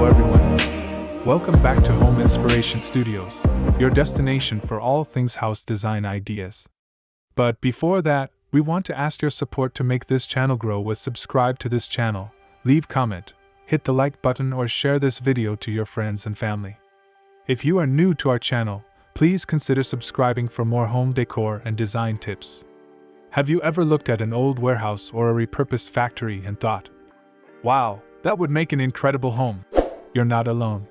Hello everyone. Welcome back to Home Inspiration Studios, your destination for all things house design ideas. But before that, we want to ask your support to make this channel grow with subscribe to this channel, leave comment, hit the like button or share this video to your friends and family. If you are new to our channel, please consider subscribing for more home decor and design tips. Have you ever looked at an old warehouse or a repurposed factory and thought, wow, that would make an incredible home? You're not alone.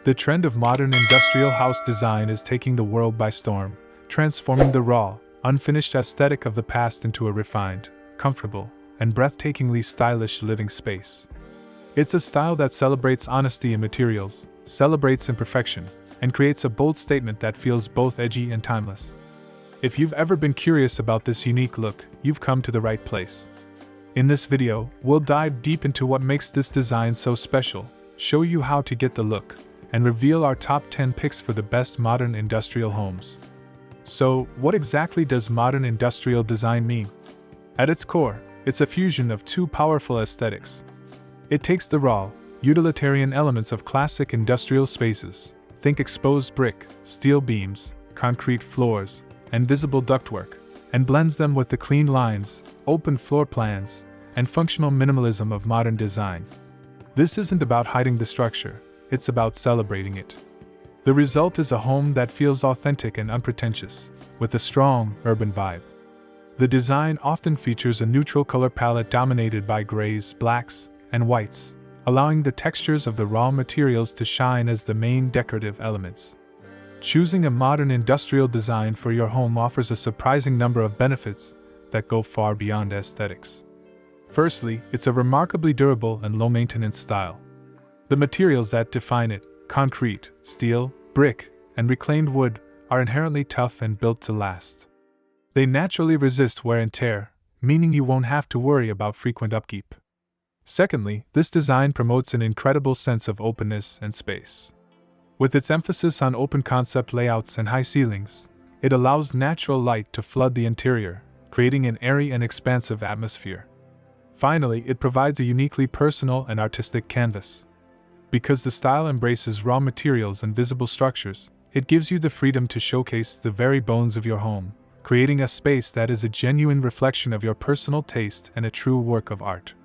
The trend of modern industrial house design is taking the world by storm, transforming the raw, unfinished aesthetic of the past into a refined, comfortable, and breathtakingly stylish living space. It's a style that celebrates honesty in materials, celebrates imperfection, and creates a bold statement that feels both edgy and timeless. If you've ever been curious about this unique look, you've come to the right place. In this video, we'll dive deep into what makes this design so special, show you how to get the look, and reveal our top 10 picks for the best modern industrial homes. So, what exactly does modern industrial design mean? At its core, it's a fusion of two powerful aesthetics. It takes the raw, utilitarian elements of classic industrial spaces, think exposed brick, steel beams, concrete floors, and visible ductwork, and blends them with the clean lines, open floor plans, and functional minimalism of modern design. This isn't about hiding the structure, it's about celebrating it. The result is a home that feels authentic and unpretentious, with a strong, urban vibe. The design often features a neutral color palette dominated by grays, blacks, and whites, allowing the textures of the raw materials to shine as the main decorative elements. Choosing a modern industrial design for your home offers a surprising number of benefits that go far beyond aesthetics. Firstly, it's a remarkably durable and low-maintenance style. The materials that define it, concrete, steel, brick, and reclaimed wood, are inherently tough and built to last. They naturally resist wear and tear, meaning you won't have to worry about frequent upkeep. Secondly, this design promotes an incredible sense of openness and space. With its emphasis on open concept layouts and high ceilings, it allows natural light to flood the interior, creating an airy and expansive atmosphere. Finally, it provides a uniquely personal and artistic canvas. Because the style embraces raw materials and visible structures, it gives you the freedom to showcase the very bones of your home, creating a space that is a genuine reflection of your personal taste and a true work of art.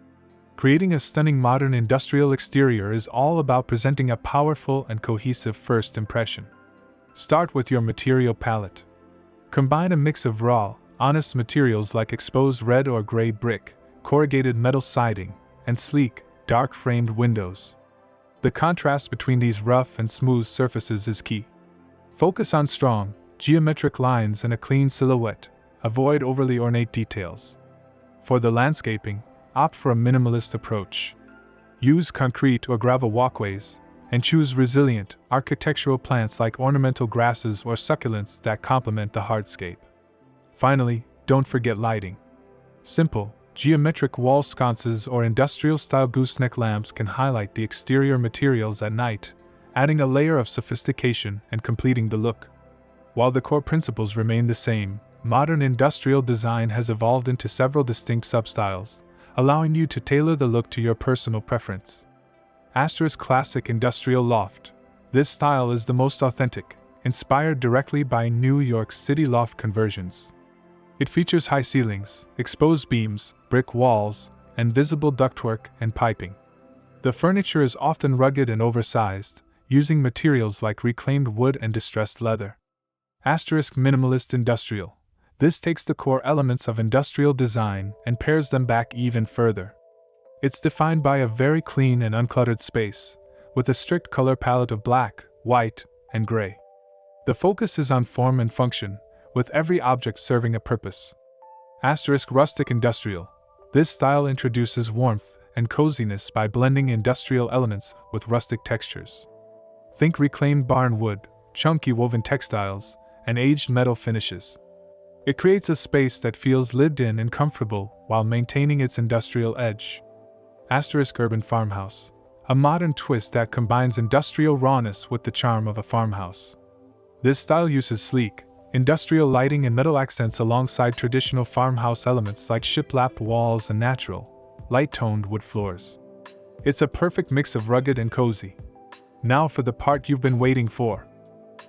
Creating a stunning modern industrial exterior is all about presenting a powerful and cohesive first impression. Start with your material palette. Combine a mix of raw, honest materials like exposed red or gray brick, corrugated metal siding, and sleek, dark-framed windows. The contrast between these rough and smooth surfaces is key. Focus on strong, geometric lines and a clean silhouette. Avoid overly ornate details. For the landscaping, opt for a minimalist approach. Use concrete or gravel walkways, and choose resilient, architectural plants like ornamental grasses or succulents that complement the hardscape. Finally, don't forget lighting. Simple, geometric wall sconces or industrial-style gooseneck lamps can highlight the exterior materials at night, adding a layer of sophistication and completing the look. While the core principles remain the same, modern industrial design has evolved into several distinct substyles, allowing you to tailor the look to your personal preference. Classic industrial loft. This style is the most authentic, inspired directly by New York City loft conversions. It features high ceilings, exposed beams, brick walls, and visible ductwork and piping. The furniture is often rugged and oversized, using materials like reclaimed wood and distressed leather. Minimalist industrial. This takes the core elements of industrial design and pares them back even further. It's defined by a very clean and uncluttered space, with a strict color palette of black, white, and gray. The focus is on form and function, with every object serving a purpose. Rustic industrial. This style introduces warmth and coziness by blending industrial elements with rustic textures. Think reclaimed barn wood, chunky woven textiles, and aged metal finishes. It creates a space that feels lived in and comfortable while maintaining its industrial edge. Urban farmhouse. A modern twist that combines industrial rawness with the charm of a farmhouse. This style uses sleek, industrial lighting and metal accents alongside traditional farmhouse elements like shiplap walls and natural, light-toned wood floors. It's a perfect mix of rugged and cozy. Now for the part you've been waiting for.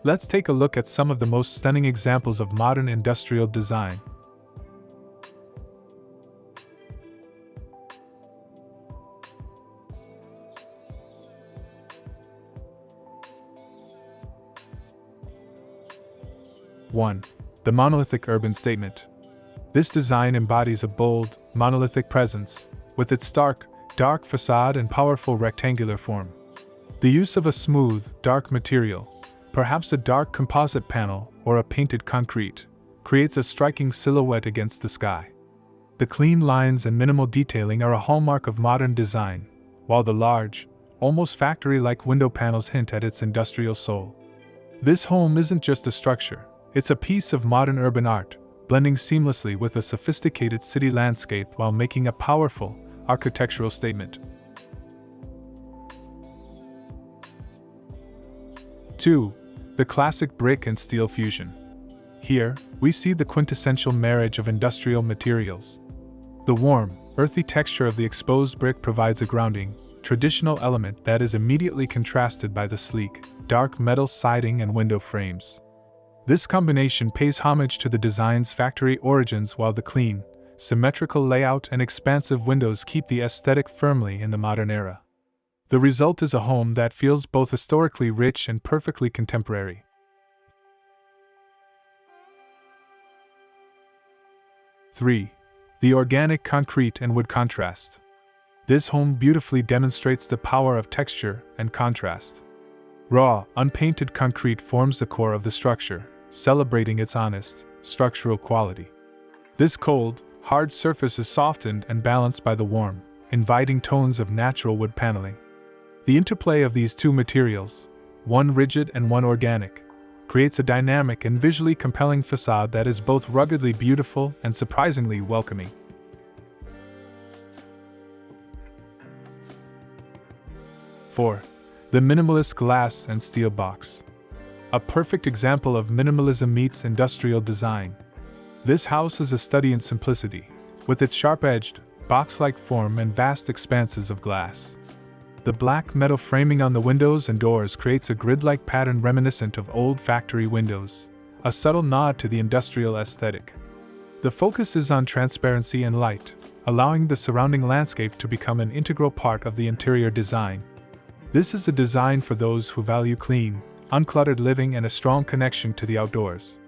Let's take a look at some of the most stunning examples of modern industrial design. One, the monolithic urban statement. This design embodies a bold, monolithic presence, with its stark, dark facade and powerful rectangular form. The use of a smooth, dark material, perhaps a dark composite panel or a painted concrete, creates a striking silhouette against the sky. The clean lines and minimal detailing are a hallmark of modern design, while the large, almost factory-like window panels hint at its industrial soul. This home isn't just a structure, it's a piece of modern urban art, blending seamlessly with a sophisticated city landscape while making a powerful, architectural statement. 2. The classic brick and steel fusion. Here, we see the quintessential marriage of industrial materials. The warm, earthy texture of the exposed brick provides a grounding, traditional element that is immediately contrasted by the sleek, dark metal siding and window frames. This combination pays homage to the design's factory origins, while the clean, symmetrical layout and expansive windows keep the aesthetic firmly in the modern era. The result is a home that feels both historically rich and perfectly contemporary. 3. The organic concrete and wood contrast. This home beautifully demonstrates the power of texture and contrast. Raw, unpainted concrete forms the core of the structure, celebrating its honest, structural quality. This cold, hard surface is softened and balanced by the warm, inviting tones of natural wood paneling. The interplay of these two materials, one rigid and one organic, creates a dynamic and visually compelling facade that is both ruggedly beautiful and surprisingly welcoming. 4. The minimalist glass and steel box. A perfect example of minimalism meets industrial design. This house is a study in simplicity, with its sharp-edged, box-like form and vast expanses of glass. The black metal framing on the windows and doors creates a grid-like pattern reminiscent of old factory windows, a subtle nod to the industrial aesthetic. The focus is on transparency and light, allowing the surrounding landscape to become an integral part of the interior design. This is a design for those who value clean, uncluttered living and a strong connection to the outdoors.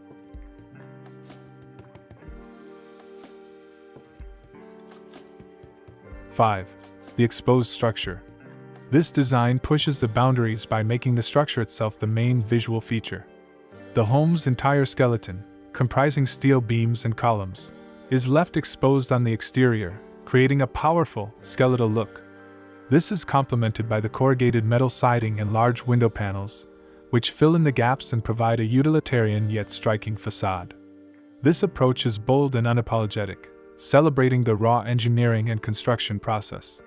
5. The exposed structure. This design pushes the boundaries by making the structure itself the main visual feature. The home's entire skeleton, comprising steel beams and columns, is left exposed on the exterior, creating a powerful, skeletal look. This is complemented by the corrugated metal siding and large window panels, which fill in the gaps and provide a utilitarian yet striking facade. This approach is bold and unapologetic, celebrating the raw engineering and construction process.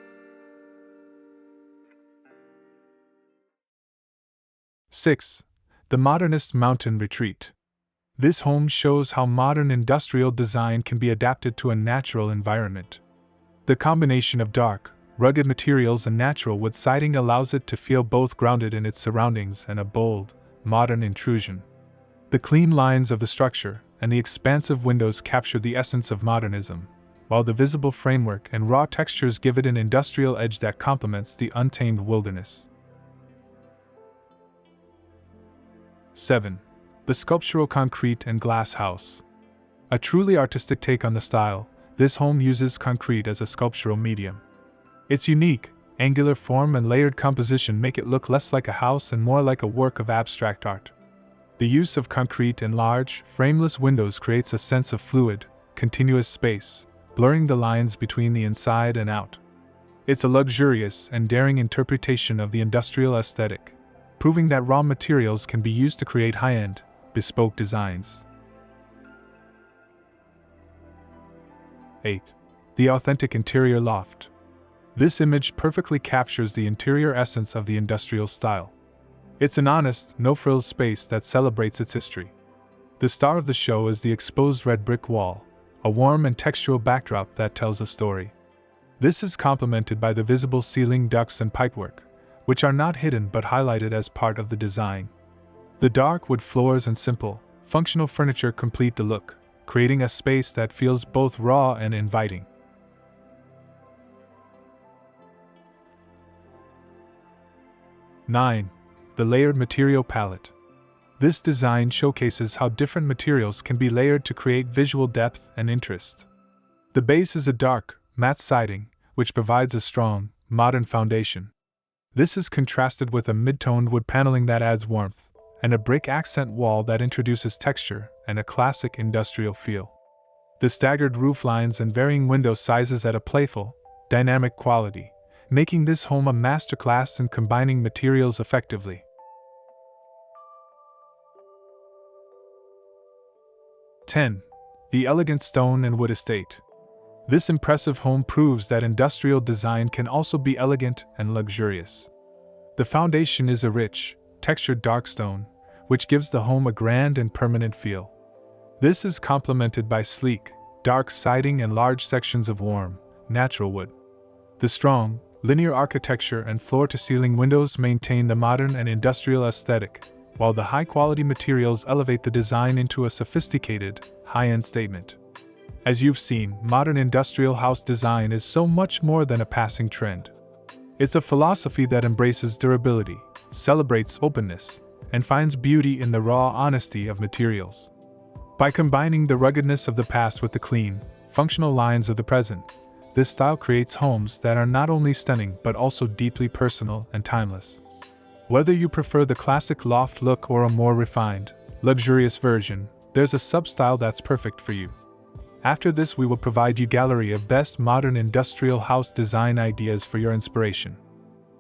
6. The modernist mountain retreat. This home shows how modern industrial design can be adapted to a natural environment. The combination of dark, rugged materials and natural wood siding allows it to feel both grounded in its surroundings and a bold, modern intrusion. The clean lines of the structure and the expansive windows capture the essence of modernism, while the visible framework and raw textures give it an industrial edge that complements the untamed wilderness. 7. The sculptural concrete and glass house. A truly artistic take on the style, this home uses concrete as a sculptural medium. Its unique, angular form and layered composition make it look less like a house and more like a work of abstract art. The use of concrete and large, frameless windows creates a sense of fluid, continuous space, blurring the lines between the inside and out. It's a luxurious and daring interpretation of the industrial aesthetic, proving that raw materials can be used to create high-end, bespoke designs. 8. The authentic interior loft. This image perfectly captures the interior essence of the industrial style. It's an honest, no-frills space that celebrates its history. The star of the show is the exposed red brick wall, a warm and textural backdrop that tells a story. This is complemented by the visible ceiling ducts and pipework, which are not hidden but highlighted as part of the design. The dark wood floors and simple, functional furniture complete the look, creating a space that feels both raw and inviting. 9. The layered material palette. This design showcases how different materials can be layered to create visual depth and interest. The base is a dark, matte siding, which provides a strong, modern foundation. This is contrasted with a mid-toned wood paneling that adds warmth, and a brick accent wall that introduces texture and a classic industrial feel. The staggered roof lines and varying window sizes add a playful, dynamic quality, making this home a masterclass in combining materials effectively. 10. The elegant stone and wood estate. This impressive home proves that industrial design can also be elegant and luxurious. The foundation is a rich, textured dark stone, which gives the home a grand and permanent feel. This is complemented by sleek, dark siding and large sections of warm, natural wood. The strong, linear architecture and floor-to-ceiling windows maintain the modern and industrial aesthetic, while the high-quality materials elevate the design into a sophisticated, high-end statement. As you've seen, modern industrial house design is so much more than a passing trend. It's a philosophy that embraces durability, celebrates openness, and finds beauty in the raw honesty of materials. By combining the ruggedness of the past with the clean, functional lines of the present, this style creates homes that are not only stunning but also deeply personal and timeless. Whether you prefer the classic loft look or a more refined, luxurious version, there's a sub-style that's perfect for you. After this, we will provide you a gallery of best modern industrial house design ideas for your inspiration.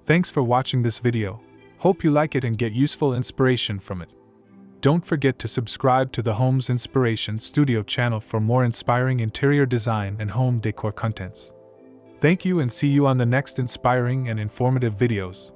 Thanks for watching this video. Hope you like it and get useful inspiration from it. Don't forget to subscribe to the Homes Inspiration Studio channel for more inspiring interior design and home decor contents. Thank you and see you on the next inspiring and informative videos.